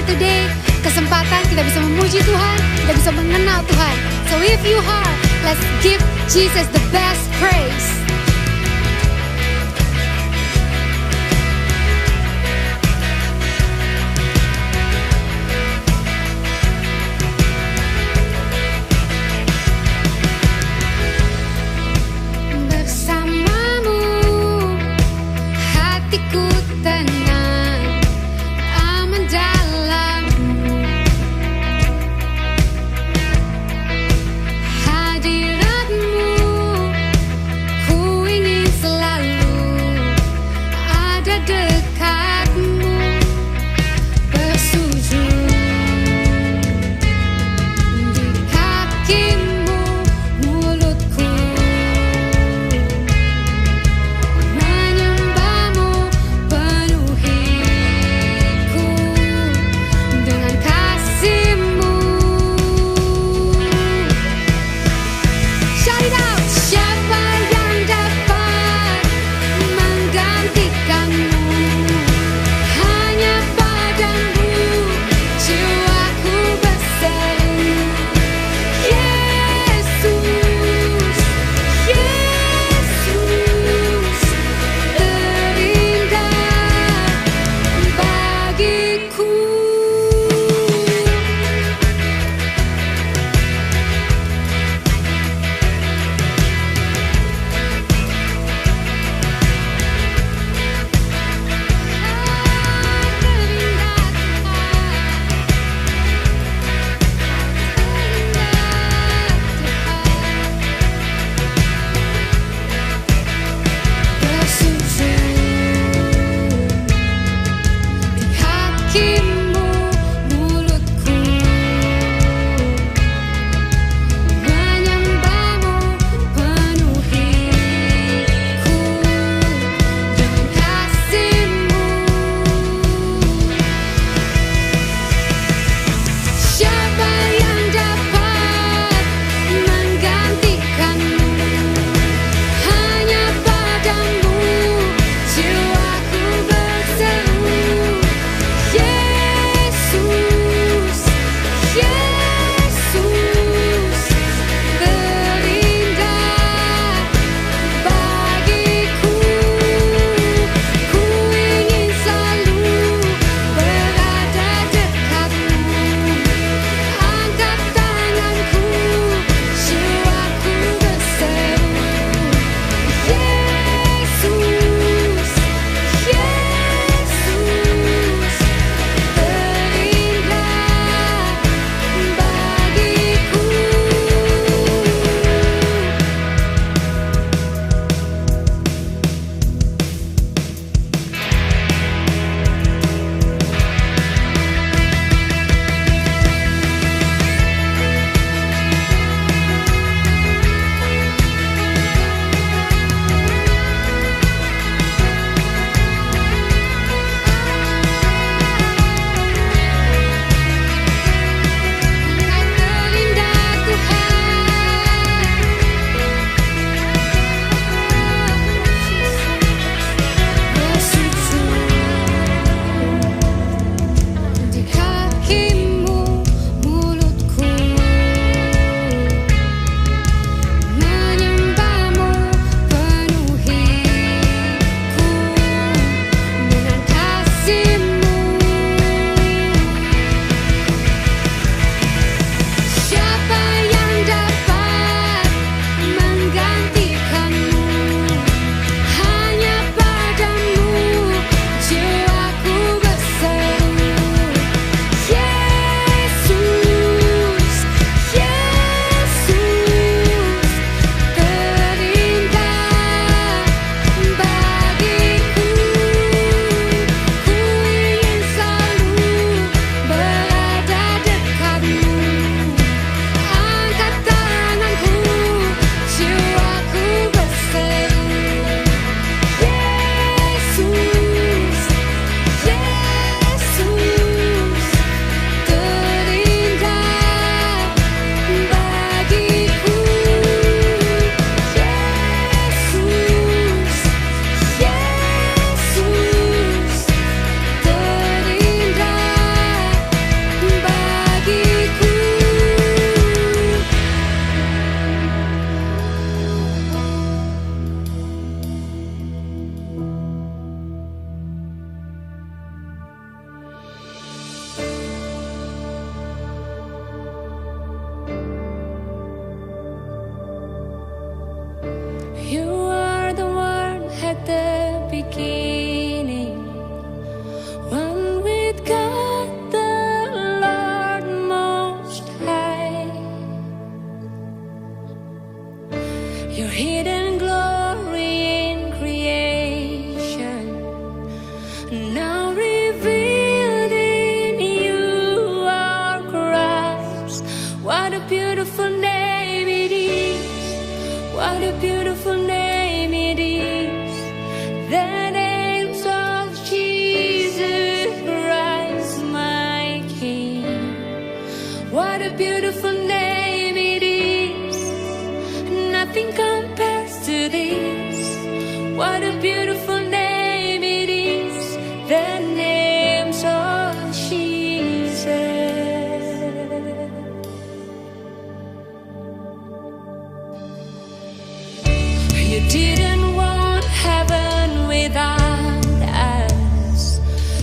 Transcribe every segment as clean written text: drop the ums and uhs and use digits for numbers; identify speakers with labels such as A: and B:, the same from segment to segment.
A: for today. Kesempatan kita bisa memuji Tuhan, kita bisa mengenal Tuhan. So if you are, let's give Jesus the best praise. Bersamamu hatiku tenang, aman dalammu. Hadiratmu ku ingin selalu ada dekatmu. Bersujud di kakimu, mulutku menyembahmu, penuhiku dengan kasih-Mu. Shout it out! Siapa yang dapat menggantikanmu? Hanya padamu jiwaku berseru. Yesus, Yesus, terindah bagiku. Kakimu, mulutku menyembahmu, penuhiku dengan kasih-Mu. Siapa yang dapat menggantikanmu? Hanya padamu jiwaku berseru. Yesus,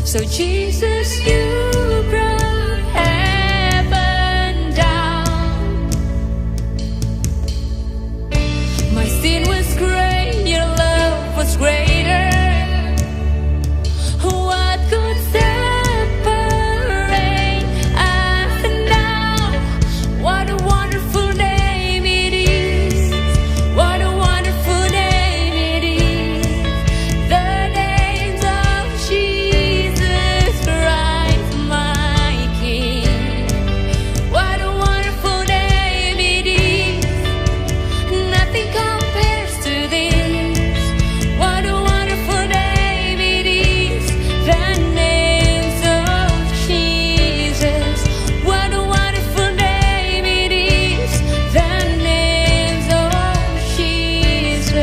B: So Jesus, you brought heaven down. My sin was great, your love was greater. What could separate us now? What a wonderful name it is. What a wonderful name it is. The name of Jesus Christ, my King. What a wonderful name it is. Nothing compares to this. What a wonderful name it is. The name of Jesus. What a wonderful name it is. The name of Jesus.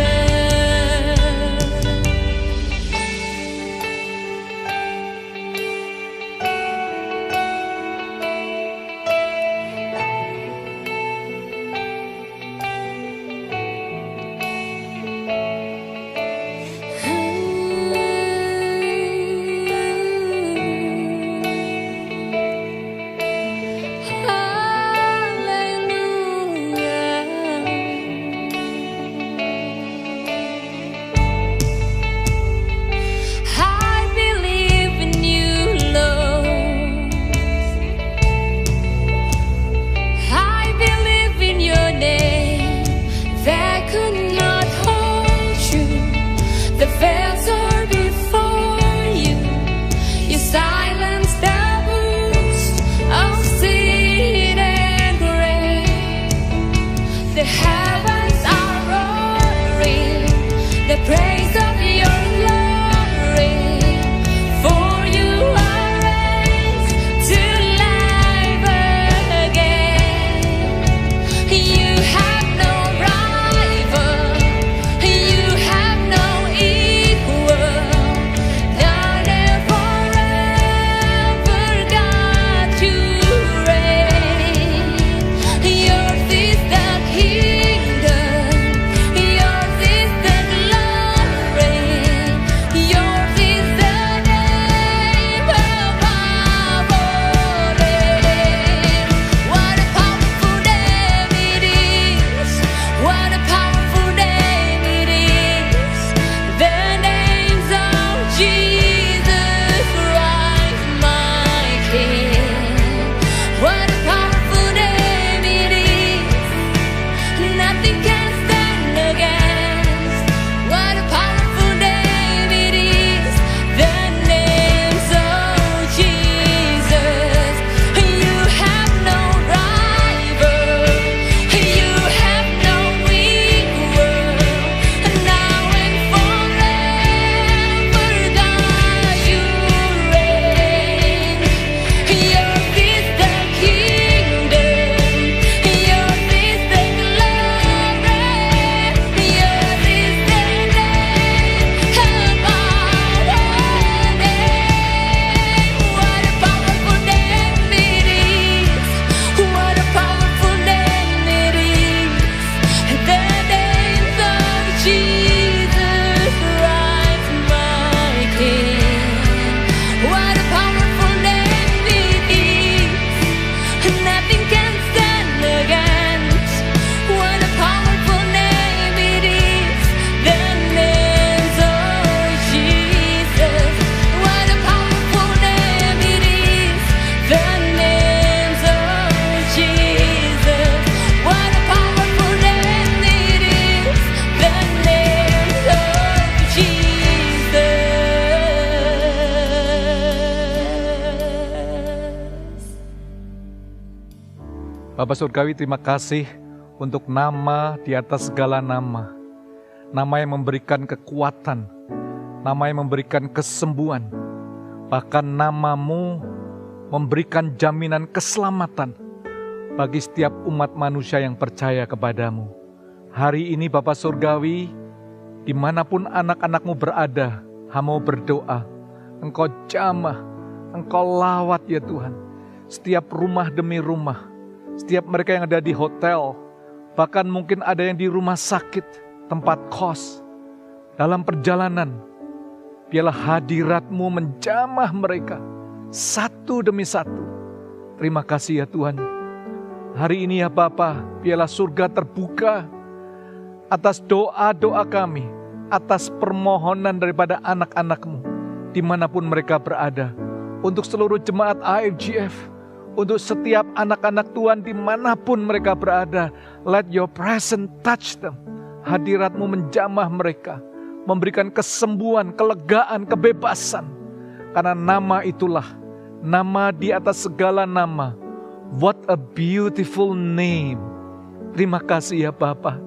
B: I believe in you, Lord. I believe in your name that could not hold you. The veils are before you. You silence the voice of sin and grave. The heavens are roaring the praise of your glory. For you are raised to life again. You have no rival. You have no equal. None and forever, God, you reign. Yours is the kingdom. Yours is the glory. Yours is the name above all names. What a powerful name it is. What a powerful name it is. The names of Jesus Christ, my King. What a powerful name it is. Nothing can stand against. What a powerful name it is. The names of Jesus. You have no rival. You have no equal. Now and forever, God, you reign. Yours is the kingdom. Yours is the glory. Yours is the name above all names. What a powerful name it is. What a powerful name it is. The names of Jesus Christ, my King. What a powerful name it is. Nothing can stand against. What a powerful name it is. The names of Jesus. What a powerful name it is. The names of Jesus. What a powerful name it is. The names of Jesus.
C: Bapak Surgawi, terima kasih untuk nama di atas segala nama. Nama yang memberikan kekuatan, nama yang memberikan kesembuhan. Bahkan namamu memberikan jaminan keselamatan bagi setiap umat manusia yang percaya kepadamu. Hari ini Bapak Surgawi, dimanapun anak-anakmu berada, hamba berdoa, Engkau jamah, Engkau lawat ya Tuhan. Setiap rumah demi rumah, setiap mereka yang ada di hotel, bahkan mungkin ada yang di rumah sakit, tempat kos, dalam perjalanan, Biarlah hadirat-Mu menjamah mereka satu demi satu. Terima kasih ya Tuhan. Hari ini ya Bapa, biarlah surga terbuka atas doa-doa kami, atas permohonan daripada anak-anak-Mu, dimanapun mereka berada. Untuk seluruh jemaat IFGF, untuk setiap anak-anak Tuhan dimanapun mereka berada, let your presence touch them. Hadirat-Mu menjamah mereka, memberikan kesembuhan, kelegaan, kebebasan. Karena nama itulah, nama di atas segala nama. What a beautiful name. Terima kasih ya Bapa.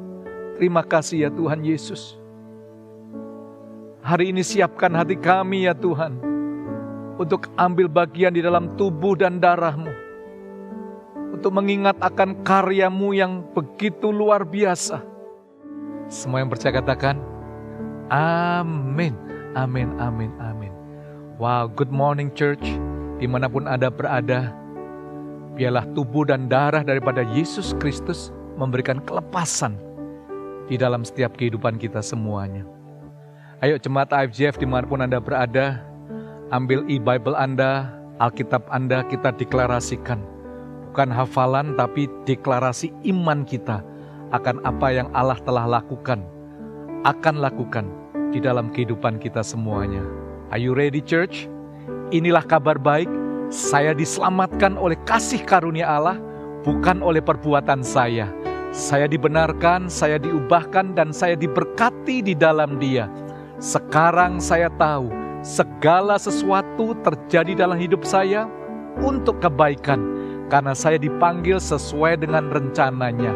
C: Terima kasih ya Tuhan Yesus. Hari ini siapkan hati kami ya Tuhan, untuk ambil bagian di dalam tubuh dan darah-Mu, untuk mengingat akan karya-Mu yang begitu luar biasa. Semua yang percaya katakan, amin, amin, amin, amin. Wow, good morning church, dimanapun Anda berada, biarlah tubuh dan darah daripada Yesus Kristus memberikan kelepasan di dalam setiap kehidupan kita semuanya. Ayo jemaat IFGF dimanapun Anda berada, ambil e-Bible Anda, Alkitab Anda, kita deklarasikan. Bukan hafalan, tapi deklarasi iman kita akan apa yang Allah telah lakukan, akan lakukan di dalam kehidupan kita semuanya. Are you ready church? Inilah kabar baik, saya diselamatkan oleh kasih karunia Allah, bukan oleh perbuatan saya. Saya dibenarkan, saya diubahkan, dan saya diberkati di dalam Dia. Sekarang saya tahu, segala sesuatu terjadi dalam hidup saya untuk kebaikan, karena saya dipanggil sesuai dengan rencananya.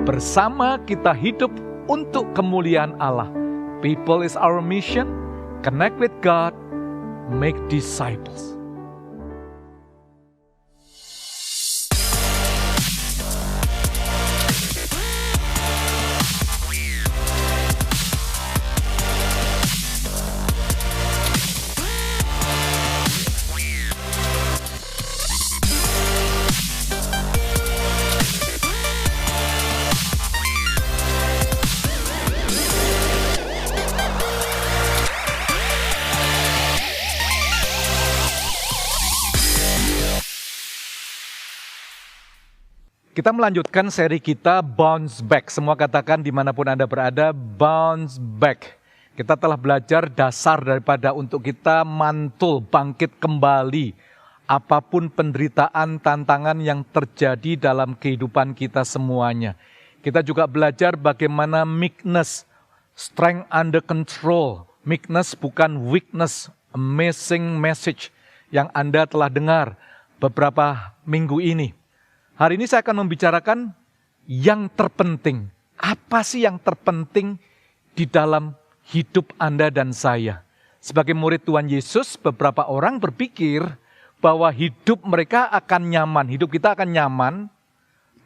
C: Bersama kita hidup untuk kemuliaan Allah. People is our mission. Connect with God. Make disciples. Kita melanjutkan seri kita Bounce Back. Semua katakan dimanapun Anda berada, bounce back. Kita telah belajar dasar daripada untuk kita mantul, bangkit kembali. Apapun penderitaan, tantangan yang terjadi dalam kehidupan kita semuanya. Kita juga belajar bagaimana meekness, strength under control. Meekness bukan weakness, amazing message yang Anda telah dengar beberapa minggu ini. Hari ini saya akan membicarakan yang terpenting. Apa sih yang terpenting di dalam hidup Anda dan saya? Sebagai murid Tuhan Yesus, beberapa orang berpikir bahwa hidup mereka akan nyaman. Hidup kita akan nyaman,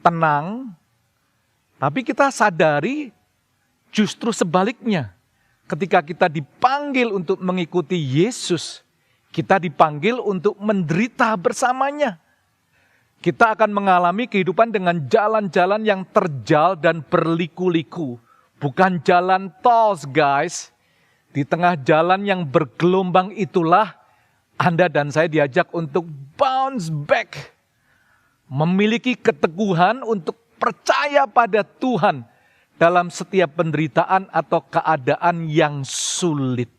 C: tenang. Tapi kita sadari justru sebaliknya. Ketika kita dipanggil untuk mengikuti Yesus, kita dipanggil untuk menderita bersamanya. Kita akan mengalami kehidupan dengan jalan-jalan yang terjal dan berliku-liku. Bukan jalan tol, guys. Di tengah jalan yang bergelombang itulah Anda dan saya diajak untuk bounce back. Memiliki keteguhan untuk percaya pada Tuhan dalam setiap penderitaan atau keadaan yang sulit.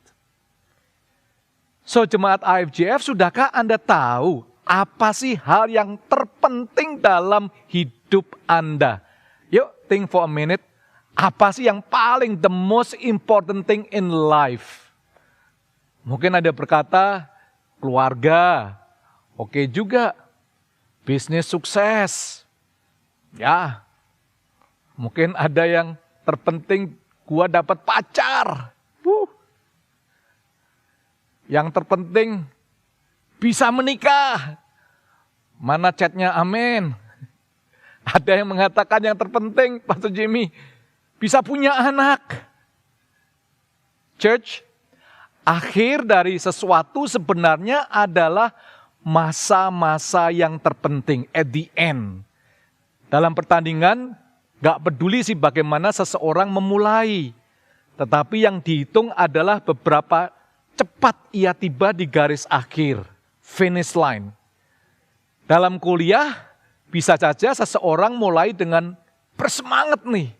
C: So, jemaat IFGF, sudahkah Anda tahu apa sih hal yang terpenting dalam hidup Anda? Yuk, think for a minute. Apa sih yang paling the most important thing in life? Mungkin ada berkata, keluarga. Oke juga. Bisnis sukses. Ya. Mungkin ada yang terpenting, gua dapat pacar. Yang terpenting, bisa menikah. Mana chatnya amin. Ada yang mengatakan yang terpenting, Pastor Jimmy, bisa punya anak. Church, akhir dari sesuatu sebenarnya adalah masa-masa yang terpenting. At the end. Dalam pertandingan, gak peduli sih bagaimana seseorang memulai. Tetapi yang dihitung adalah beberapa cepat ia tiba di garis akhir, finish line. Dalam kuliah, bisa saja seseorang mulai dengan bersemangat nih.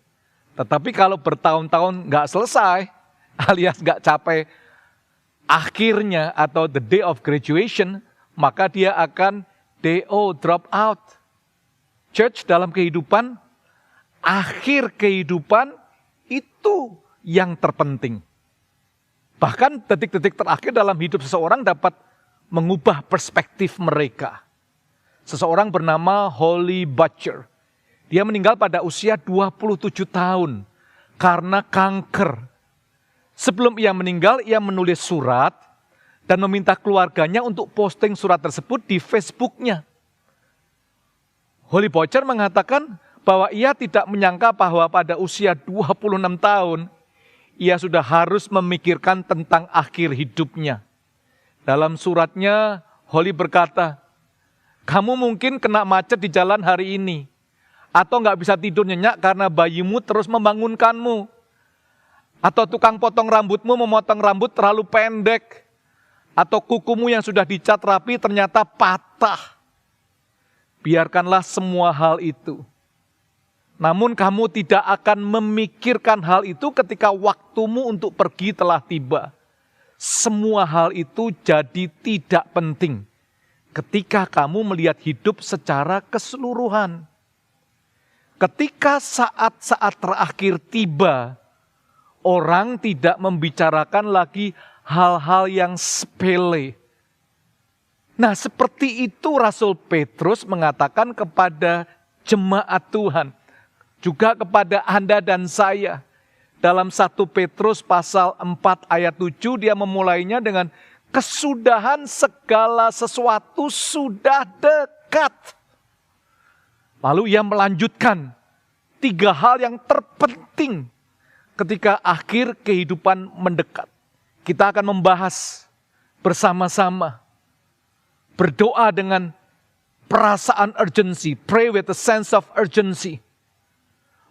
C: Tetapi kalau bertahun-tahun nggak selesai, alias nggak capai akhirnya atau the day of graduation, maka dia akan DO, drop out. Church, dalam kehidupan, akhir kehidupan itu yang terpenting. Bahkan detik-detik terakhir dalam hidup seseorang dapat mengubah perspektif mereka. Seseorang bernama Holly Butcher. Dia meninggal pada usia 27 tahun karena kanker. Sebelum ia meninggal, ia menulis surat dan meminta keluarganya untuk posting surat tersebut di Facebooknya. Holly Butcher mengatakan bahwa ia tidak menyangka bahwa pada usia 26 tahun, ia sudah harus memikirkan tentang akhir hidupnya. Dalam suratnya, Holly berkata, "Kamu mungkin kena macet di jalan hari ini, atau nggak bisa tidur nyenyak karena bayimu terus membangunkanmu, atau tukang potong rambutmu memotong rambut terlalu pendek, atau kukumu yang sudah dicat rapi ternyata patah. Biarkanlah semua hal itu. Namun kamu tidak akan memikirkan hal itu ketika waktumu untuk pergi telah tiba. Semua hal itu jadi tidak penting ketika kamu melihat hidup secara keseluruhan. Ketika saat-saat terakhir tiba, orang tidak membicarakan lagi hal-hal yang sepele. Nah, seperti itu Rasul Petrus mengatakan kepada jemaat Tuhan, juga kepada Anda dan saya. Dalam 1 Petrus pasal 4 ayat 7 dia memulainya dengan kesudahan segala sesuatu sudah dekat. Lalu ia melanjutkan 3 hal yang terpenting ketika akhir kehidupan mendekat. Kita akan membahas bersama-sama. Berdoa dengan perasaan urgency. Pray with a sense of urgency.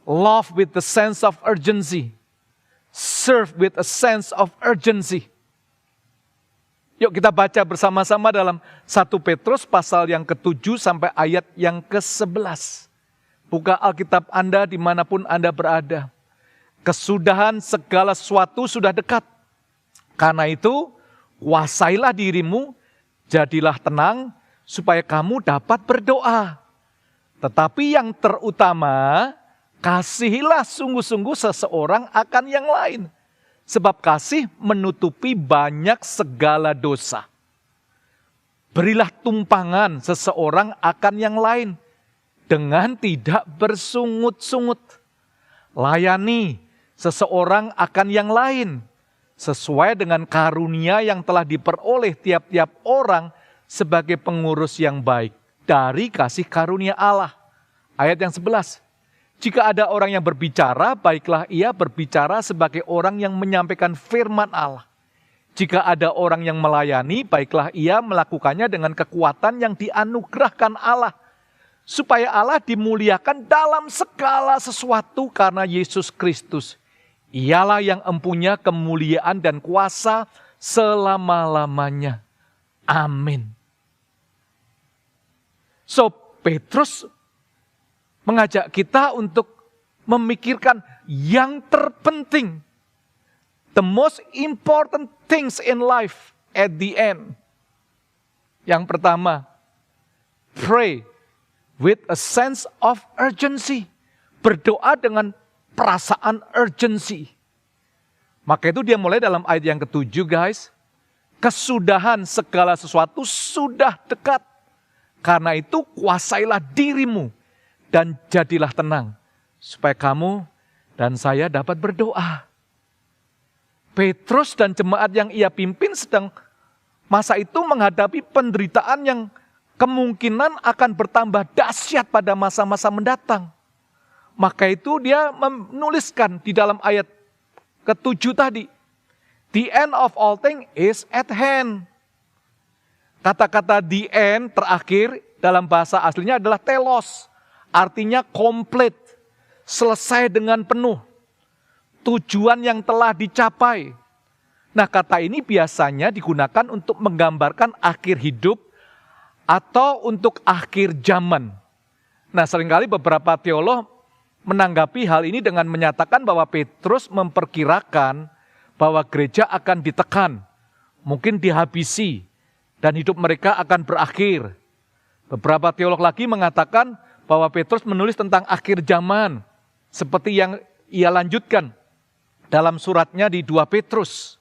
C: Love with the sense of urgency. Serve with a sense of urgency. Yuk kita baca bersama-sama dalam 1 Petrus pasal yang ke-7 sampai ayat yang ke-11. Buka Alkitab Anda dimanapun Anda berada. Kesudahan segala sesuatu sudah dekat. Karena itu, kuasailah dirimu, jadilah tenang, supaya kamu dapat berdoa. Tetapi yang terutama, kasihilah sungguh-sungguh seseorang akan yang lain. Sebab kasih menutupi banyak segala dosa. Berilah tumpangan seseorang akan yang lain, dengan tidak bersungut-sungut. Layani seseorang akan yang lain, sesuai dengan karunia yang telah diperoleh tiap-tiap orang sebagai pengurus yang baik dari kasih karunia Allah. Ayat yang 11. Jika ada orang yang berbicara, baiklah ia berbicara sebagai orang yang menyampaikan firman Allah. Jika ada orang yang melayani, baiklah ia melakukannya dengan kekuatan yang dianugerahkan Allah. Supaya Allah dimuliakan dalam segala sesuatu karena Yesus Kristus. Ialah yang empunya kemuliaan dan kuasa selama-lamanya. Amin. So, Petrus mengajak kita untuk memikirkan yang terpenting. The most important things in life at the end. Yang pertama, pray with a sense of urgency. Berdoa dengan perasaan urgency. Maka itu dia mulai dalam ayat yang ke-7 guys. Kesudahan segala sesuatu sudah dekat. Karena itu kuasailah dirimu dan jadilah tenang. Supaya kamu dan saya dapat berdoa. Petrus dan jemaat yang ia pimpin sedang masa itu menghadapi penderitaan yang kemungkinan akan bertambah dahsyat pada masa-masa mendatang. Maka itu dia menuliskan di dalam ayat ke-7 tadi. The end of all things is at hand. Kata-kata the end terakhir dalam bahasa aslinya adalah telos. Artinya komplit. Selesai dengan penuh. Tujuan yang telah dicapai. Nah, kata ini biasanya digunakan untuk menggambarkan akhir hidup atau untuk akhir zaman. Nah, seringkali beberapa teolog menanggapi hal ini dengan menyatakan bahwa Petrus memperkirakan bahwa gereja akan ditekan, mungkin dihabisi, dan hidup mereka akan berakhir. Beberapa teolog lagi mengatakan bahwa Petrus menulis tentang akhir zaman, seperti yang ia lanjutkan dalam suratnya di 2 Petrus.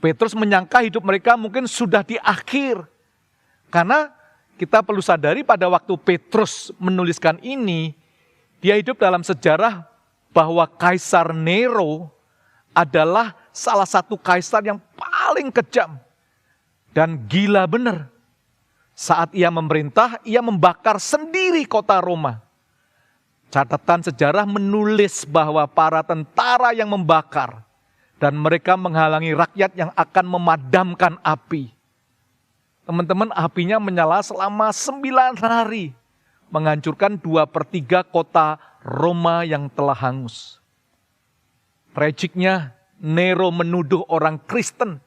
C: Petrus menyangka hidup mereka mungkin sudah di akhir. Karena kita perlu sadari pada waktu Petrus menuliskan ini, dia hidup dalam sejarah bahwa Kaisar Nero adalah salah satu kaisar yang paling kejam dan gila benar. Saat ia memerintah, ia membakar sendiri kota Roma. Catatan sejarah menulis bahwa para tentara yang membakar dan mereka menghalangi rakyat yang akan memadamkan api. Teman-teman, apinya menyala selama 9 hari, menghancurkan 2/3 kota Roma yang telah hangus. Tragiknya, Nero menuduh orang Kristen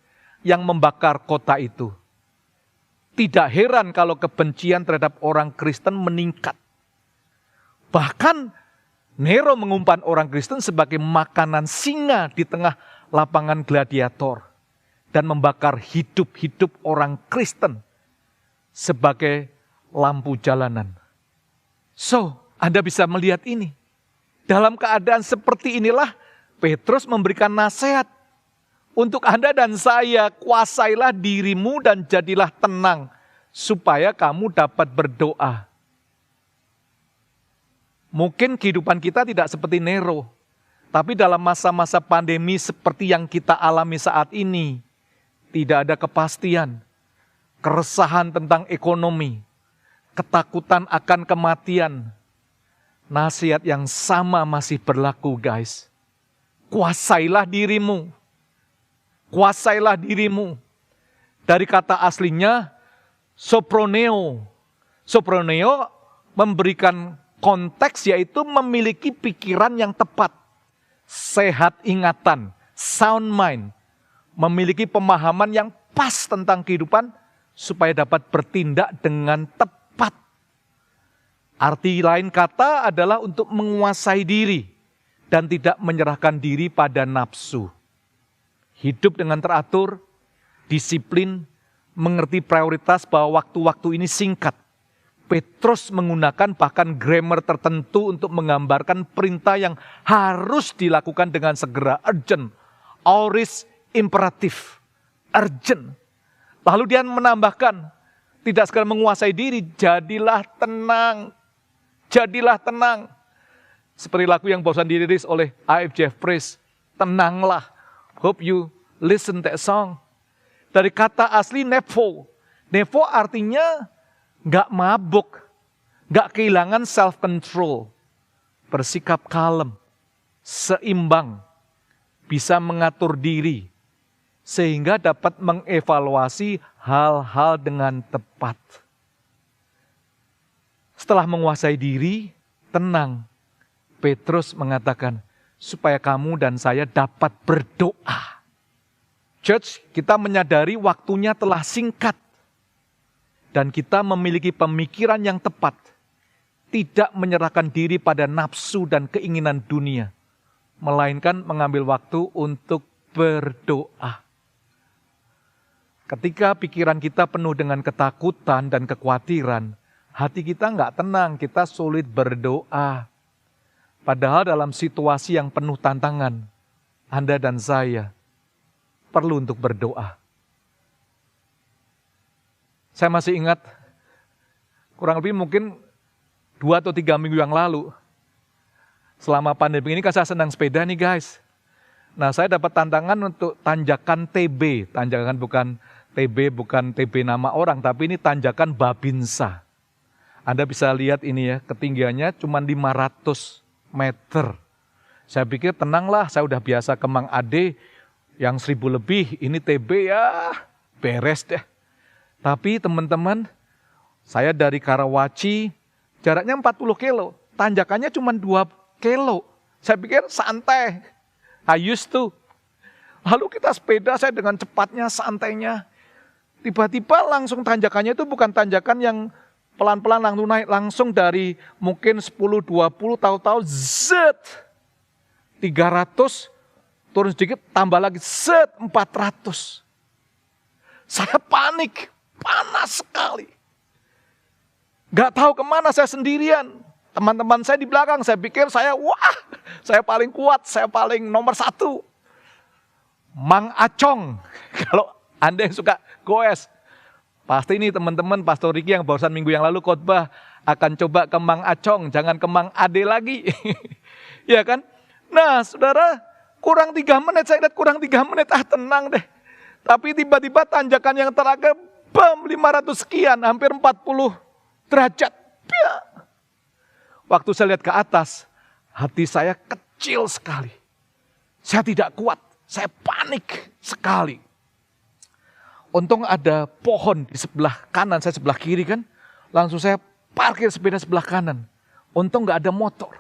C: yang membakar kota itu. Tidak heran kalau kebencian terhadap orang Kristen meningkat. Bahkan Nero mengumpan orang Kristen sebagai makanan singa di tengah lapangan gladiator dan membakar hidup-hidup orang Kristen sebagai lampu jalanan. So, Anda bisa melihat ini. Dalam keadaan seperti inilah Petrus memberikan nasihat untuk Anda dan saya, kuasailah dirimu dan jadilah tenang supaya kamu dapat berdoa. Mungkin kehidupan kita tidak seperti Nero, tapi dalam masa-masa pandemi seperti yang kita alami saat ini, tidak ada kepastian, keresahan tentang ekonomi, ketakutan akan kematian. Nasihat yang sama masih berlaku, guys. Kuasailah dirimu. Kuasailah dirimu. Dari kata aslinya, soproneo. Soproneo memberikan konteks yaitu memiliki pikiran yang tepat, sehat ingatan, sound mind, memiliki pemahaman yang pas tentang kehidupan supaya dapat bertindak dengan tepat. Arti lain kata adalah untuk menguasai diri dan tidak menyerahkan diri pada nafsu. Hidup dengan teratur, disiplin, mengerti prioritas bahwa waktu-waktu ini singkat. Petrus menggunakan bahkan grammar tertentu untuk menggambarkan perintah yang harus dilakukan dengan segera, urgent, aorist imperatif, urgent. Lalu dia menambahkan, tidak sekadar menguasai diri, jadilah tenang, jadilah tenang. Seperti lagu yang barusan dirilis oleh A.F. Jeffries, tenanglah. Hope you listen that song. Dari kata asli nepo. Nepo artinya gak mabuk, gak kehilangan self-control, bersikap kalem, seimbang, bisa mengatur diri, sehingga dapat mengevaluasi hal-hal dengan tepat. Setelah menguasai diri, tenang, Petrus mengatakan, supaya kamu dan saya dapat berdoa. Church, kita menyadari waktunya telah singkat. Dan kita memiliki pemikiran yang tepat, tidak menyerahkan diri pada nafsu dan keinginan dunia, melainkan mengambil waktu untuk berdoa. Ketika pikiran kita penuh dengan ketakutan dan kekhawatiran, hati kita nggak tenang, kita sulit berdoa. Padahal dalam situasi yang penuh tantangan, Anda dan saya perlu untuk berdoa. Saya masih ingat, kurang lebih mungkin 2 atau 3 minggu yang lalu, selama pandemi ini kan saya senang sepeda nih guys. Nah saya dapat tantangan untuk tanjakan TB, tanjakan bukan TB nama orang, tapi ini tanjakan Babinsa. Anda bisa lihat ini ya, ketinggiannya cuma 500 meter. Saya pikir tenanglah, saya udah biasa ke Mang Ade yang 1000 lebih, ini TB ya beres deh. Tapi teman-teman, saya dari Karawaci, jaraknya 40 kilo, tanjakannya cuma 2 kilo. Saya pikir santai, I used to. Lalu kita sepeda, saya dengan cepatnya, santainya. Tiba-tiba langsung tanjakannya itu bukan tanjakan yang pelan-pelan langsung naik. Langsung dari mungkin 10, 20, tahu-tahu zet. 300, turun sedikit, tambah lagi zet 400. Saya panik, panas sekali. Gak tahu kemana, saya sendirian. Teman-teman saya di belakang, saya pikir saya paling kuat, saya paling nomor 1. Mang Acong, kalau Anda yang suka goes, pasti ini teman-teman Pastor Ricky yang barusan minggu yang lalu khotbah akan coba ke Mang Acong, jangan ke Mang Ade lagi. Ya kan? Nah saudara, kurang 3 menit, saya lihat kurang 3 menit, tenang deh. Tapi tiba-tiba tanjakan yang terakhir, bam, 500 sekian, hampir 40 derajat. Waktu saya lihat ke atas, hati saya kecil sekali. Saya tidak kuat, saya panik sekali. Untung ada pohon di sebelah kanan, saya sebelah kiri kan. Langsung saya parkir sepeda sebelah kanan. Untung gak ada motor.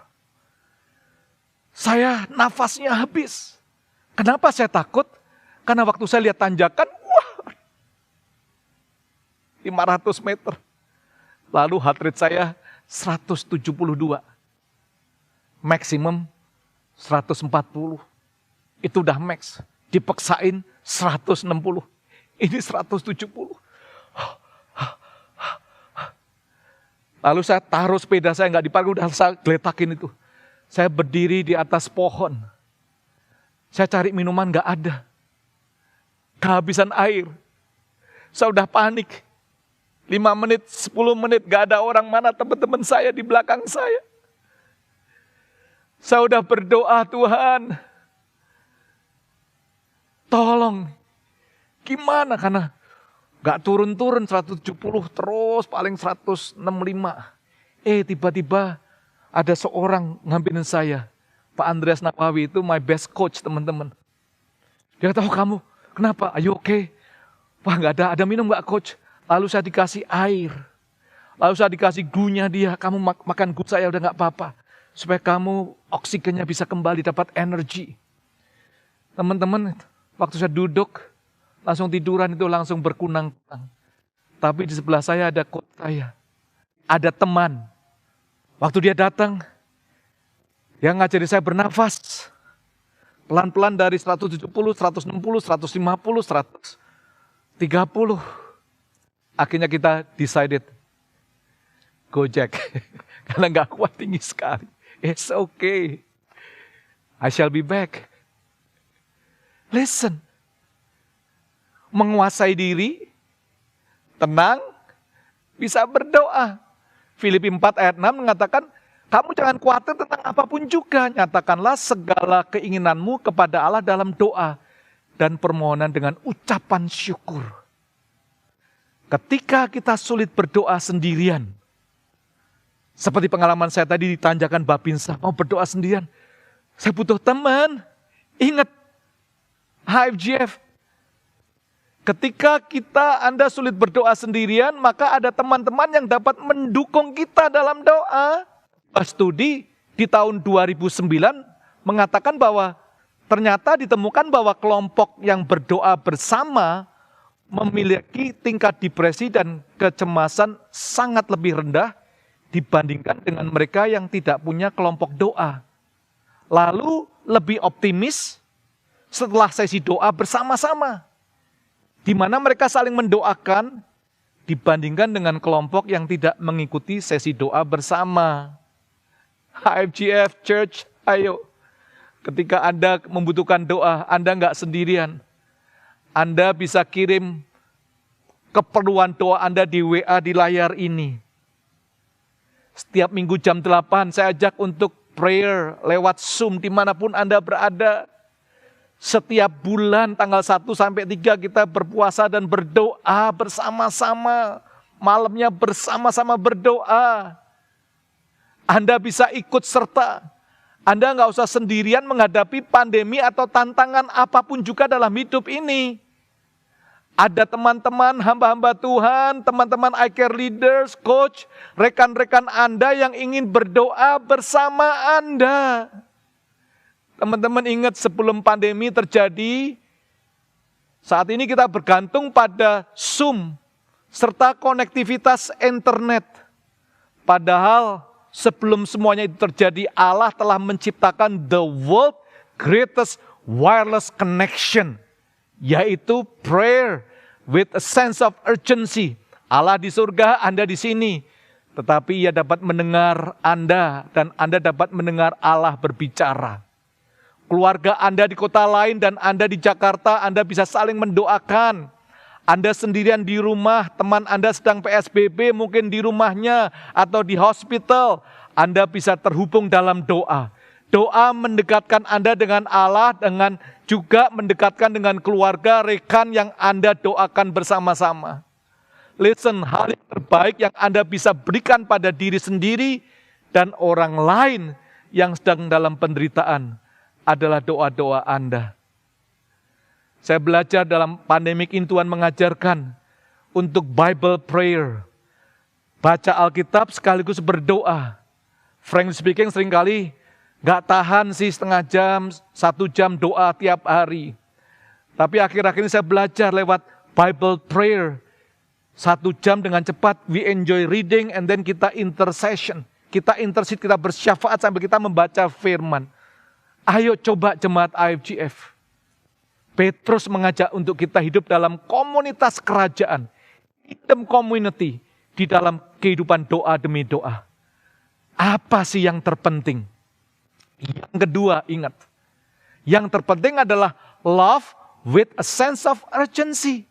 C: Saya nafasnya habis. Kenapa saya takut? Karena waktu saya lihat tanjakan, 500 meter. Lalu heart rate saya 172. Maksimum 140. Itu udah max. Dipaksain 160. Ini 170. Lalu saya taruh sepeda saya nggak diparkir, udah saya geletakin itu. Saya berdiri di atas pohon. Saya cari minuman nggak ada. Kehabisan air. Saya udah panik. 5 menit, 10 menit nggak ada orang, mana teman-teman saya di belakang saya. Saya udah berdoa, Tuhan, tolong. Gimana? Karena gak turun-turun 170 terus paling 165. Tiba-tiba ada seorang ngambilin saya. Pak Andreas Nawawi itu my best coach teman-teman. Dia kata, kamu kenapa? Are you okay? Wah gak ada minum gak coach? Lalu saya dikasih air. Lalu saya dikasih gunya dia. Kamu makan gu saya udah gak apa-apa. Supaya kamu oksigennya bisa kembali dapat energi. Teman-teman, waktu saya duduk, langsung tiduran itu langsung berkunang-kunang. Tapi di sebelah saya ada coach saya. Ada teman. Waktu dia datang, dia ngajari saya bernafas. Pelan-pelan dari 170, 160, 150, 130. Akhirnya kita decided, Gojek. Karena gak kuat, tinggi sekali. It's okay. I shall be back. Listen. Menguasai diri, tenang, bisa berdoa. Filipi 4 ayat 6 mengatakan, kamu jangan khawatir tentang apapun juga. Nyatakanlah segala keinginanmu kepada Allah dalam doa dan permohonan dengan ucapan syukur. Ketika kita sulit berdoa sendirian, seperti pengalaman saya tadi di tanjakan Babinsa, mau berdoa sendirian, saya butuh teman. Ingat, HFGF, ketika Anda sulit berdoa sendirian, maka ada teman-teman yang dapat mendukung kita dalam doa. Studi di tahun 2009 mengatakan bahwa ternyata ditemukan bahwa kelompok yang berdoa bersama memiliki tingkat depresi dan kecemasan sangat lebih rendah dibandingkan dengan mereka yang tidak punya kelompok doa. Lalu lebih optimis setelah sesi doa bersama-sama, di mana mereka saling mendoakan dibandingkan dengan kelompok yang tidak mengikuti sesi doa bersama. HFGF Church, ayo. Ketika Anda membutuhkan doa, Anda nggak sendirian. Anda bisa kirim keperluan doa Anda di WA di layar ini. Setiap minggu jam 8 saya ajak untuk prayer lewat Zoom dimanapun Anda berada. Setiap bulan tanggal 1 sampai 3 kita berpuasa dan berdoa bersama-sama. Malamnya bersama-sama berdoa. Anda bisa ikut serta. Anda nggak usah sendirian menghadapi pandemi atau tantangan apapun juga dalam hidup ini. Ada teman-teman, hamba-hamba Tuhan, teman-teman iCare leaders, coach, rekan-rekan Anda yang ingin berdoa bersama Anda. Teman-teman ingat sebelum pandemi terjadi, Saat ini kita bergantung pada Zoom serta konektivitas internet. Padahal sebelum semuanya itu terjadi, Allah telah menciptakan the world greatest wireless connection, yaitu prayer with a sense of urgency. Allah di surga, Anda di sini. Tetapi Ia dapat mendengar Anda dan Anda dapat mendengar Allah berbicara. Keluarga Anda di kota lain dan Anda di Jakarta, Anda bisa saling mendoakan. Anda sendirian di rumah, teman Anda sedang PSBB, mungkin di rumahnya atau di hospital. Anda bisa terhubung dalam doa. Doa mendekatkan Anda dengan Allah, dengan juga mendekatkan dengan keluarga, rekan yang Anda doakan bersama-sama. Listen, hal yang terbaik yang Anda bisa berikan pada diri sendiri dan orang lain yang sedang dalam penderitaan adalah doa-doa Anda. Saya belajar dalam pandemik ini Tuhan mengajarkan untuk Bible prayer. Baca Alkitab sekaligus berdoa. Frank speaking seringkali gak tahan sih setengah jam, 1 jam doa tiap hari. Tapi akhir-akhir ini saya belajar lewat Bible prayer. 1 jam dengan cepat, we enjoy reading and then kita intercession. Kita intercede, kita bersyafaat sambil kita membaca firman. Ayo coba jemaat IFGF. Petrus mengajak untuk kita hidup dalam komunitas kerajaan, kingdom community, di dalam kehidupan doa demi doa. Apa sih yang terpenting? Yang kedua, ingat. Yang terpenting adalah love with a sense of urgency.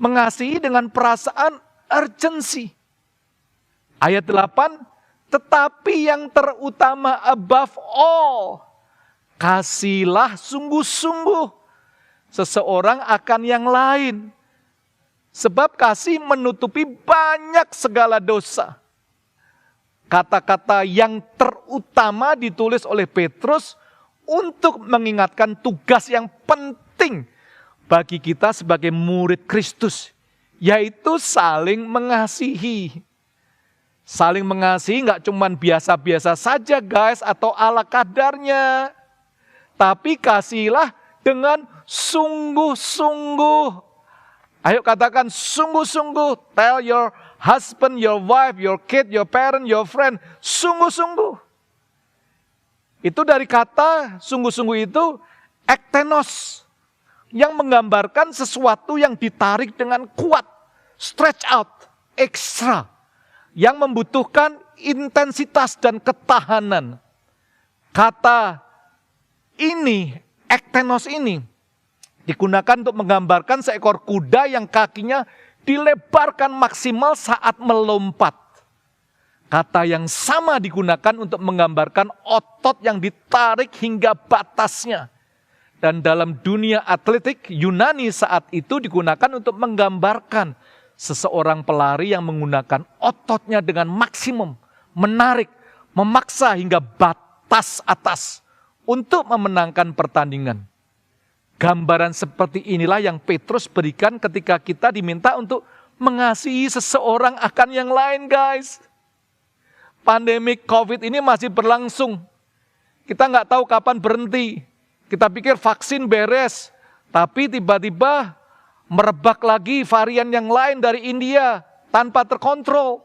C: Mengasihi dengan perasaan urgency. Ayat 8, tetapi yang terutama above all, kasihlah sungguh-sungguh seseorang akan yang lain. Sebab kasih menutupi banyak segala dosa. Kata-kata yang terutama ditulis oleh Petrus untuk mengingatkan tugas yang penting bagi kita sebagai murid Kristus, yaitu saling mengasihi. Saling mengasihi gak cuman biasa-biasa saja guys, atau ala kadarnya. Tapi kasihilah dengan sungguh-sungguh. Ayo katakan sungguh-sungguh. Tell your husband, your wife, your kid, your parent, your friend. Sungguh-sungguh. Itu dari kata sungguh-sungguh itu ektenos. Yang menggambarkan sesuatu yang ditarik dengan kuat. Stretch out, ekstra. Yang membutuhkan intensitas dan ketahanan. Kata ini, ektenos ini, digunakan untuk menggambarkan seekor kuda yang kakinya dilebarkan maksimal saat melompat. Kata yang sama digunakan untuk menggambarkan otot yang ditarik hingga batasnya. Dan dalam dunia atletik Yunani saat itu digunakan untuk menggambarkan seseorang pelari yang menggunakan ototnya dengan maksimum, menarik, memaksa hingga batas atas untuk memenangkan pertandingan. Gambaran seperti inilah yang Petrus berikan ketika kita diminta untuk mengasihi seseorang akan yang lain, guys. Pandemik COVID ini masih berlangsung. Kita nggak tahu kapan berhenti. Kita pikir vaksin beres, tapi tiba-tiba merebak lagi varian yang lain dari India tanpa terkontrol.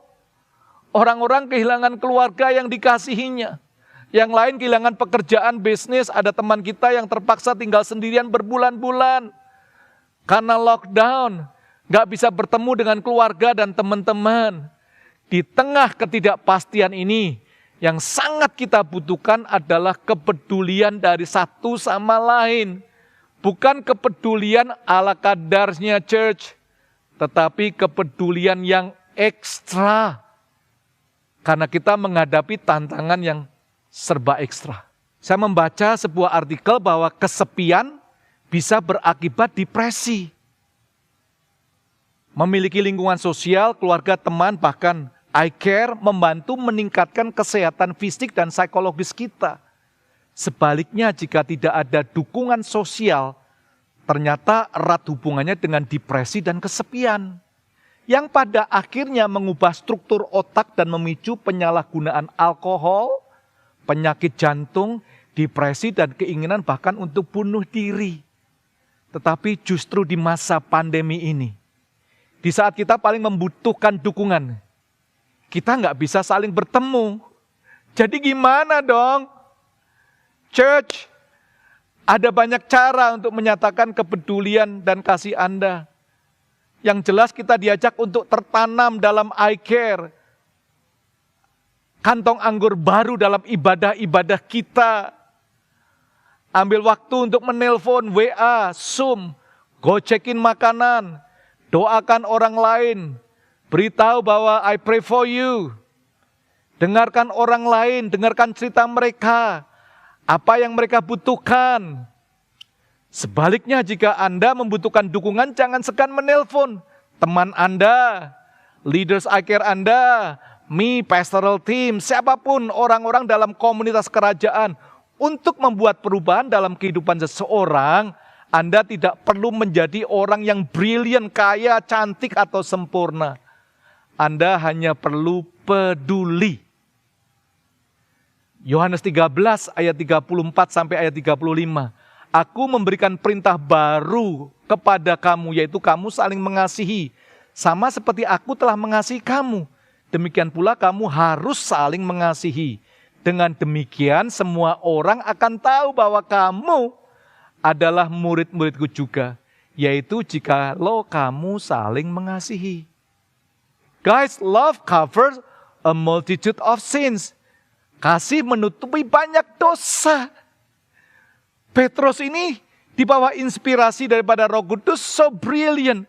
C: Orang-orang kehilangan keluarga yang dikasihinya. Yang lain kehilangan pekerjaan, bisnis. Ada teman kita yang terpaksa tinggal sendirian berbulan-bulan. Karena lockdown, gak bisa bertemu dengan keluarga dan teman-teman. Di tengah ketidakpastian ini, yang sangat kita butuhkan adalah kepedulian dari satu sama lain. Bukan kepedulian ala kadarnya church, tetapi kepedulian yang ekstra. Karena kita menghadapi tantangan yang serba ekstra. Saya membaca sebuah artikel bahwa kesepian bisa berakibat depresi. Memiliki lingkungan sosial, keluarga, teman, bahkan iCare membantu meningkatkan kesehatan fisik dan psikologis kita. Sebaliknya jika tidak ada dukungan sosial, ternyata erat hubungannya dengan depresi dan kesepian. Yang pada akhirnya mengubah struktur otak dan memicu penyalahgunaan alkohol, penyakit jantung, depresi dan keinginan bahkan untuk bunuh diri. Tetapi justru di masa pandemi ini, di saat kita paling membutuhkan dukungan, kita nggak bisa saling bertemu. Jadi gimana dong? Church, ada banyak cara untuk menyatakan kepedulian dan kasih Anda. Yang jelas kita diajak untuk tertanam dalam iCare. Kantong anggur baru dalam ibadah-ibadah kita. Ambil waktu untuk menelpon, WA, Zoom, gocekin makanan, doakan orang lain, beritahu bahwa I pray for you. Dengarkan orang lain, dengarkan cerita mereka, apa yang mereka butuhkan. Sebaliknya jika Anda membutuhkan dukungan, jangan segan menelpon teman Anda, leaders iCare Anda, pastoral team, siapapun orang-orang dalam komunitas kerajaan. Untuk membuat perubahan dalam kehidupan seseorang, Anda tidak perlu menjadi orang yang brilian, kaya, cantik, atau sempurna. Anda hanya perlu peduli. Yohanes 13 ayat 34 sampai ayat 35. Aku memberikan perintah baru kepada kamu, yaitu kamu saling mengasihi. Sama seperti aku telah mengasihi kamu. Demikian pula kamu harus saling mengasihi. Dengan demikian semua orang akan tahu bahwa kamu adalah murid-muridku juga. Yaitu jikalau kamu saling mengasihi. Guys, love covers a multitude of sins. Kasih menutupi banyak dosa. Petrus ini di bawah inspirasi daripada Roh Kudus, so brilliant.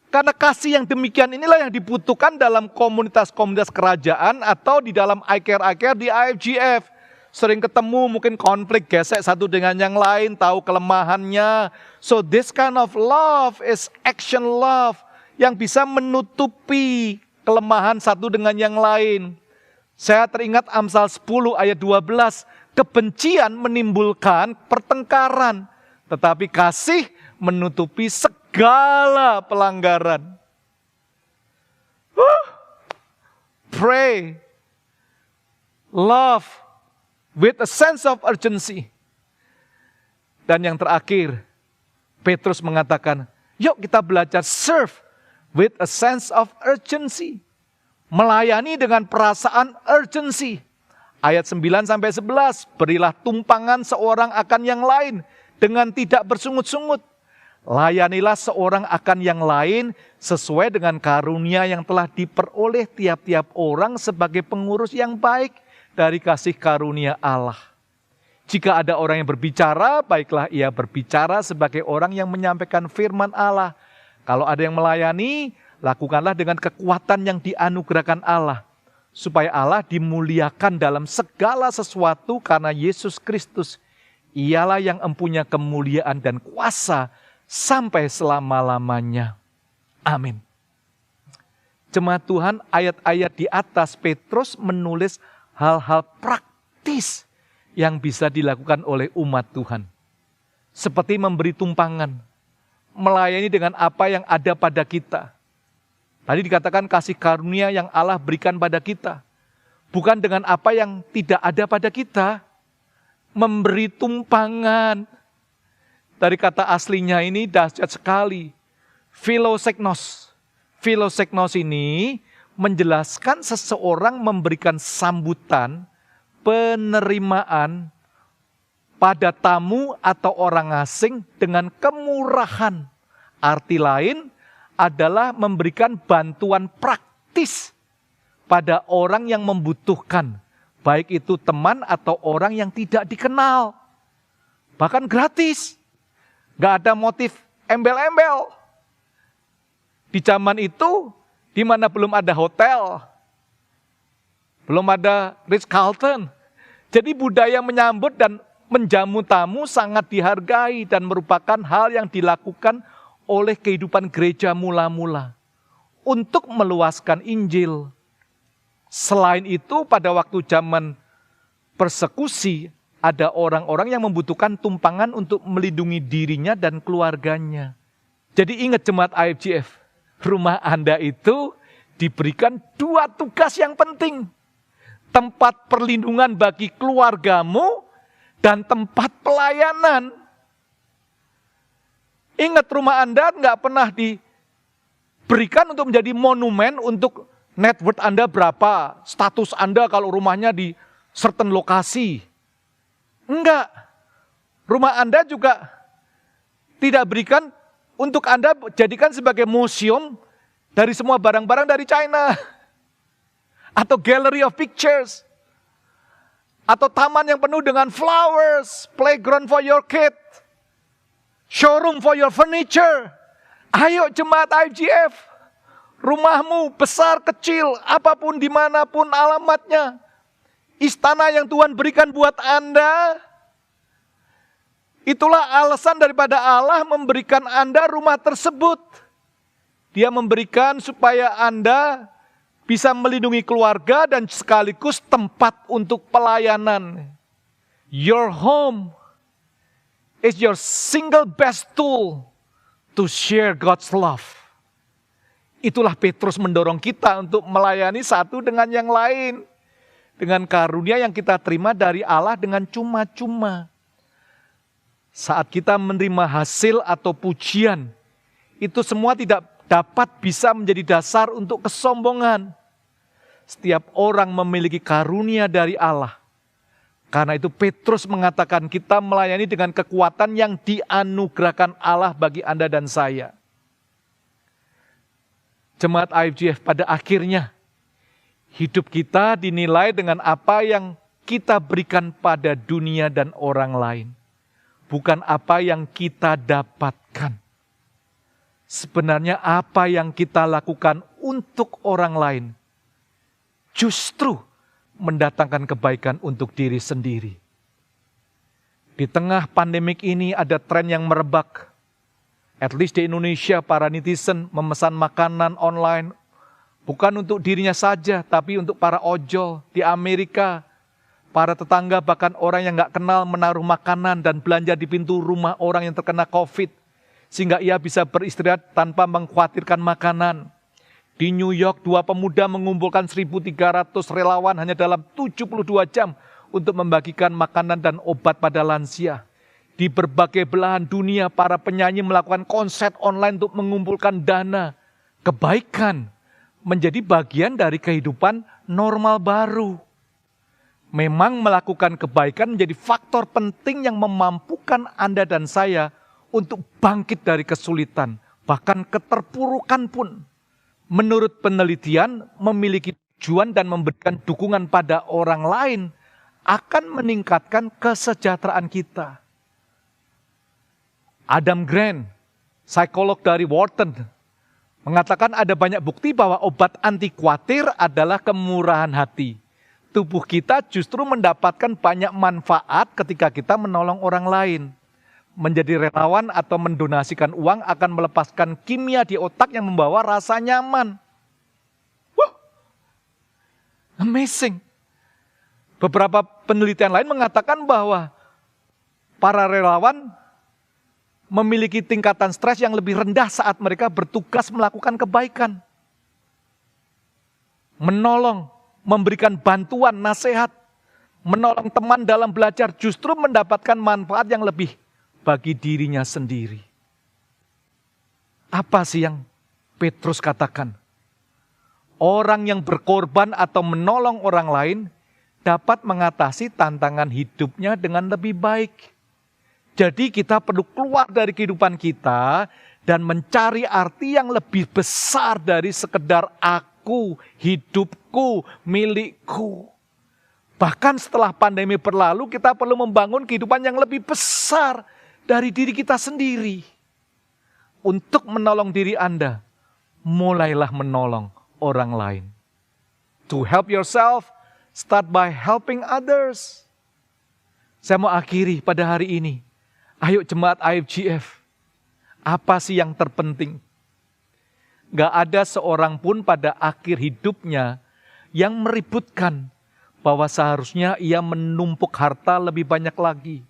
C: Karena kasih yang demikian inilah yang dibutuhkan dalam komunitas-komunitas kerajaan atau di dalam iCare di IFGF. Sering ketemu, mungkin konflik, gesek satu dengan yang lain, tahu kelemahannya. So this kind of love is action love yang bisa menutupi kelemahan satu dengan yang lain. Saya teringat Amsal 10 ayat 12, kebencian menimbulkan pertengkaran, tetapi kasih menutupi segala pelanggaran. Pray, love with a sense of urgency. Dan yang terakhir, Petrus mengatakan, yuk kita belajar serve with a sense of urgency. Melayani dengan perasaan urgency. Ayat 9 sampai 11, berilah tumpangan seorang akan yang lain dengan tidak bersungut-sungut. Layanilah seorang akan yang lain sesuai dengan karunia yang telah diperoleh tiap-tiap orang sebagai pengurus yang baik dari kasih karunia Allah. Jika ada orang yang berbicara, baiklah ia berbicara sebagai orang yang menyampaikan firman Allah. Kalau ada yang melayani, lakukanlah dengan kekuatan yang dianugerahkan Allah. Supaya Allah dimuliakan dalam segala sesuatu karena Yesus Kristus. Ialah yang empunya kemuliaan dan kuasa sampai selama-lamanya. Amin. Jemaat Tuhan, ayat-ayat di atas Petrus menulis hal-hal praktis yang bisa dilakukan oleh umat Tuhan. Seperti memberi tumpangan, melayani dengan apa yang ada pada kita. Tadi dikatakan kasih karunia yang Allah berikan pada kita. Bukan dengan apa yang tidak ada pada kita. Memberi tumpangan. Dari kata aslinya ini dahsyat sekali. Philoseknos. Philoseknos ini menjelaskan seseorang memberikan sambutan, penerimaan pada tamu atau orang asing dengan kemurahan. Arti lain adalah memberikan bantuan praktis pada orang yang membutuhkan. Baik itu teman atau orang yang tidak dikenal. Bahkan gratis. Gak ada motif embel-embel. Di zaman itu, di mana belum ada hotel, belum ada Ritz-Carlton. Jadi budaya menyambut dan menjamu tamu sangat dihargai dan merupakan hal yang dilakukan oleh kehidupan gereja mula-mula untuk meluaskan Injil. Selain itu, pada waktu zaman persekusi, ada orang-orang yang membutuhkan tumpangan untuk melindungi dirinya dan keluarganya. Jadi ingat jemaat IFGF, rumah Anda itu diberikan 2 tugas yang penting. Tempat perlindungan bagi keluargamu dan tempat pelayanan. Ingat, rumah Anda nggak pernah diberikan untuk menjadi monumen untuk net worth Anda berapa, status Anda kalau rumahnya di certain lokasi. Enggak. Rumah Anda juga tidak berikan untuk Anda jadikan sebagai museum dari semua barang-barang dari China. Atau gallery of pictures. Atau taman yang penuh dengan flowers, playground for your kid, showroom for your furniture. Ayo jemaat IFGF, rumahmu besar kecil, apapun dimanapun alamatnya. Istana yang Tuhan berikan buat Anda, itulah alasan daripada Allah memberikan Anda rumah tersebut. Dia memberikan supaya Anda bisa melindungi keluarga dan sekaligus tempat untuk pelayanan. Your home is your single best tool to share God's love. Itulah Petrus mendorong kita untuk melayani satu dengan yang lain. Dengan karunia yang kita terima dari Allah dengan cuma-cuma. Saat kita menerima hasil atau pujian, itu semua tidak dapat bisa menjadi dasar untuk kesombongan. Setiap orang memiliki karunia dari Allah. Karena itu Petrus mengatakan kita melayani dengan kekuatan yang dianugerahkan Allah bagi Anda dan saya. Jemaat IFGF, pada akhirnya hidup kita dinilai dengan apa yang kita berikan pada dunia dan orang lain. Bukan apa yang kita dapatkan. Sebenarnya apa yang kita lakukan untuk orang lain justru mendatangkan kebaikan untuk diri sendiri. Di tengah pandemik ini ada tren yang merebak. At least di Indonesia para netizen memesan makanan online bukan untuk dirinya saja, tapi untuk para ojol. Di Amerika, para tetangga bahkan orang yang gak kenal menaruh makanan dan belanja di pintu rumah orang yang terkena COVID. Sehingga ia bisa beristirahat tanpa mengkhawatirkan makanan. Di New York, 2 pemuda mengumpulkan 1.300 relawan hanya dalam 72 jam untuk membagikan makanan dan obat pada lansia. Di berbagai belahan dunia, para penyanyi melakukan konser online untuk mengumpulkan dana. Kebaikan menjadi bagian dari kehidupan normal baru. Memang melakukan kebaikan menjadi faktor penting yang memampukan Anda dan saya untuk bangkit dari kesulitan, bahkan keterpurukan pun. Menurut penelitian, memiliki tujuan dan memberikan dukungan pada orang lain akan meningkatkan kesejahteraan kita. Adam Grant, psikolog dari Wharton, mengatakan ada banyak bukti bahwa obat anti khawatir adalah kemurahan hati. Tubuh kita justru mendapatkan banyak manfaat ketika kita menolong orang lain. Menjadi relawan atau mendonasikan uang akan melepaskan kimia di otak yang membawa rasa nyaman. Wah, amazing. Beberapa penelitian lain mengatakan bahwa para relawan memiliki tingkatan stres yang lebih rendah saat mereka bertugas melakukan kebaikan. Menolong, memberikan bantuan, nasihat, menolong teman dalam belajar justru mendapatkan manfaat yang lebih bagi dirinya sendiri. Apa sih yang Petrus katakan? Orang yang berkorban atau menolong orang lain dapat mengatasi tantangan hidupnya dengan lebih baik. Jadi kita perlu keluar dari kehidupan kita dan mencari arti yang lebih besar dari sekedar aku, hidupku, milikku. Bahkan setelah pandemi berlalu, kita perlu membangun kehidupan yang lebih besar dari diri kita sendiri. Untuk menolong diri Anda, mulailah menolong orang lain. To help yourself, start by helping others. Saya mau akhiri pada hari ini. Ayo jemaat IFGF, apa sih yang terpenting? Gak ada seorang pun pada akhir hidupnya yang meributkan bahwa seharusnya ia menumpuk harta lebih banyak lagi.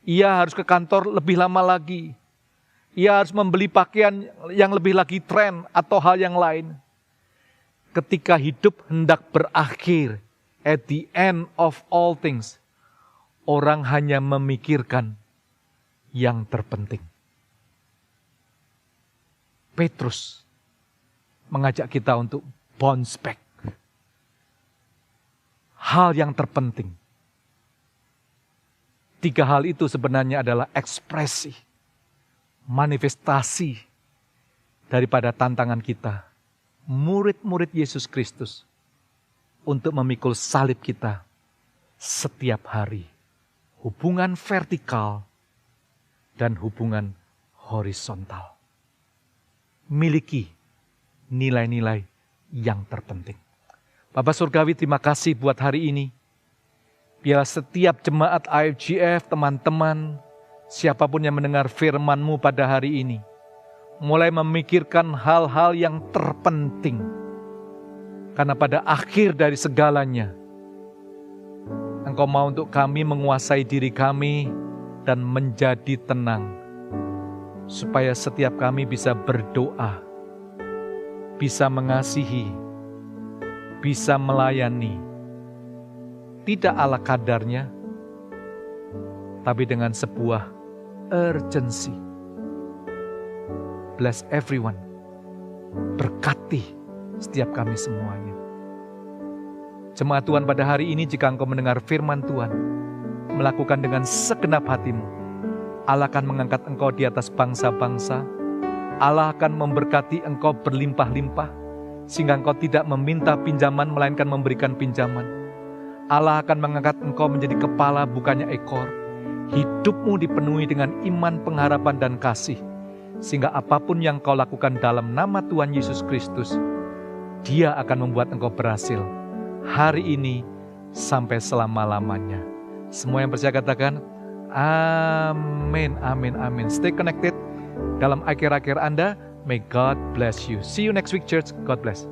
C: Ia harus ke kantor lebih lama lagi. Ia harus membeli pakaian yang lebih lagi tren atau hal yang lain. Ketika hidup hendak berakhir, at the end of all things, orang hanya memikirkan yang terpenting. Petrus mengajak kita untuk bounce back. Hal yang terpenting. 3 hal itu sebenarnya adalah ekspresi, manifestasi daripada tantangan kita, murid-murid Yesus Kristus, untuk memikul salib kita setiap hari. Hubungan vertikal dan hubungan horizontal. Miliki nilai-nilai yang terpenting. Bapa Surgawi, terima kasih buat hari ini. Biar setiap jemaat IFGF, teman-teman, siapapun yang mendengar firman-Mu pada hari ini, mulai memikirkan hal-hal yang terpenting. Karena pada akhir dari segalanya, Engkau mau untuk kami menguasai diri kami dan menjadi tenang. Supaya setiap kami bisa berdoa, bisa mengasihi, bisa melayani. Tidak ala kadarnya, tapi dengan sebuah urgency. Bless everyone. Berkati setiap kami semuanya. Jemaat Tuhan, pada hari ini jika engkau mendengar firman Tuhan, melakukan dengan segenap hatimu, Allah akan mengangkat engkau di atas bangsa-bangsa. Allah akan memberkati engkau berlimpah-limpah, sehingga engkau tidak meminta pinjaman, melainkan memberikan pinjaman. Allah akan mengangkat engkau menjadi kepala, bukannya ekor. Hidupmu dipenuhi dengan iman, pengharapan, dan kasih. Sehingga apapun yang kau lakukan dalam nama Tuhan Yesus Kristus, Dia akan membuat engkau berhasil. Hari ini sampai selama-lamanya. Semua yang percaya katakan, amin, amin, amin. Stay connected dalam akhir-akhir Anda. May God bless you. See you next week, church. God bless.